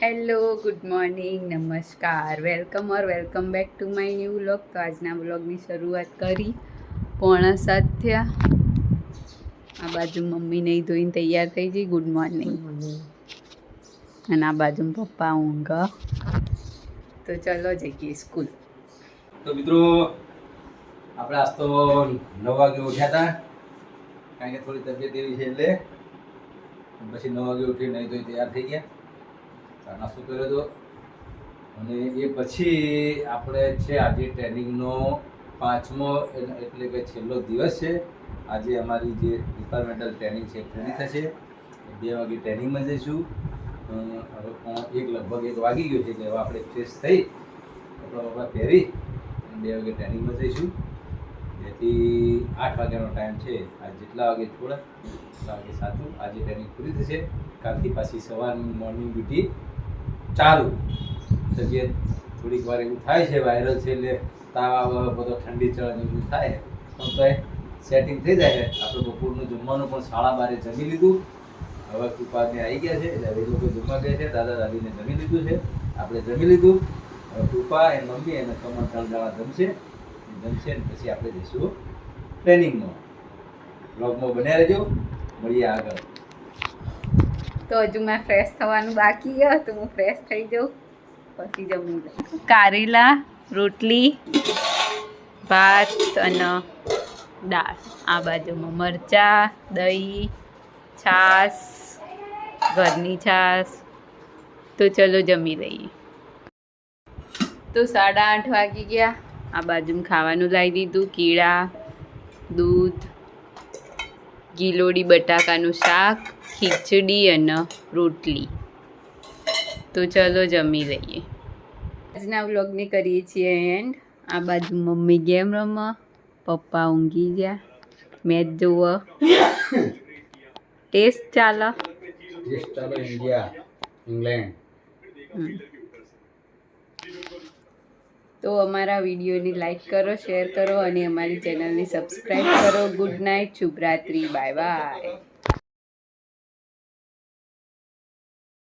Hello, good morning, નમસ્કાર, welcome back to my new vlog. તો આજના વ્લોગની શરૂઆત કરી 6:45 થયા. આ બાજુ મમ્મી નહીં ધોઈને તૈયાર થઈ ગઈ. Good morning. અને આ બાજુ પપ્પા ઊંઘ. તો ચલો જઈએ સ્કૂલ. તો મિત્રો આપણે આજ તો 9 વાગે ઉઠ્યા હતા, કારણ કે થોડી તબિયત એવી છે એટલે પછી 9 વાગે ઉઠી નહીં તો તૈયાર થઈ ગયા, નાસ્તો કર્યો હતો. અને એ પછી આપણે છે આજે ટ્રેનિંગનો 5મો એટલે કે છેલ્લો દિવસ છે. આજે અમારી જે ડિપાર્ટમેન્ટલ ટ્રેનિંગ છે પૂરી થશે. 2 વાગે ટ્રેનિંગમાં જઈશું. હવે લગભગ 1 વાગી ગયો છે એટલે હવે આપણે ફ્રેશ થઈ કપડાં પહેરી 2 વાગે ટ્રેનિંગમાં જઈશું. જેથી 8 વાગ્યાનો ટાઈમ છે. આજ જેટલા વાગે છોડે એટલા વાગે સાચું આજે ટ્રેનિંગ પૂરી થશે. કાલથી પાછી સવારની મોર્નિંગ ડ્યુટી ચાલુ. તબિયત થોડીક વાર એવું થાય છે, વાયરલ છે એટલે તાવ આવે, બધો ઠંડી ચડે એવું થાય, પણ તો સેટિંગ થઈ જાય છે. આપણે બપોરનું જમવાનું પણ 12:30 જમી લીધું. હવે કૃપાને આવી ગયા છે એટલે એ લોકો જમવા ગયા છે. દાદા દાદીને જમી લીધું છે, આપણે જમી લીધું. હવે કૃપા એ મમ્મી અને કમળ 3 જણા જમશે ને પછી આપણે જઈશું ટ્રેનિંગમાં. બ્લોગમાં બન્યા રહેજો, મળીએ આગળ. તો હજુ મેં ફ્રેશ થવાનું બાકી છે, તો હું ફ્રેશ થઈ જાઉં પછી જમી લઉં. કારેલા, રોટલી, ભાત અને દાળ. આ બાજુમાં મરચાં, દહીં, છાશ, ઘરની છાશ. તો ચલો જમી લઈએ. તો 8:30 વાગી ગયા. આ બાજુમાં ખાવાનું લાવી દીધું. કીળા, દૂધ, ગીલોડી બટાકાનું શાક, ખીચડી અને રોટલી. તો ચલો જમી લઈએ. આજના વ્લોગને કરીએ છીએ એન્ડ. આ બાજુ મમ્મી ગેમ રમવા, પપ્પા ઊંઘી ગયા, મેચ જોવા, ટેસ્ટ ચાલે ઇન્ડિયા ઇંગ્લેન્ડ. તો અમારા વિડીયોને લાઈક કરો, શેર કરો અને અમારી ચેનલને સબસ્ક્રાઈબ કરો. ગુડ નાઇટ, શુભરાત્રી, બાય બાય.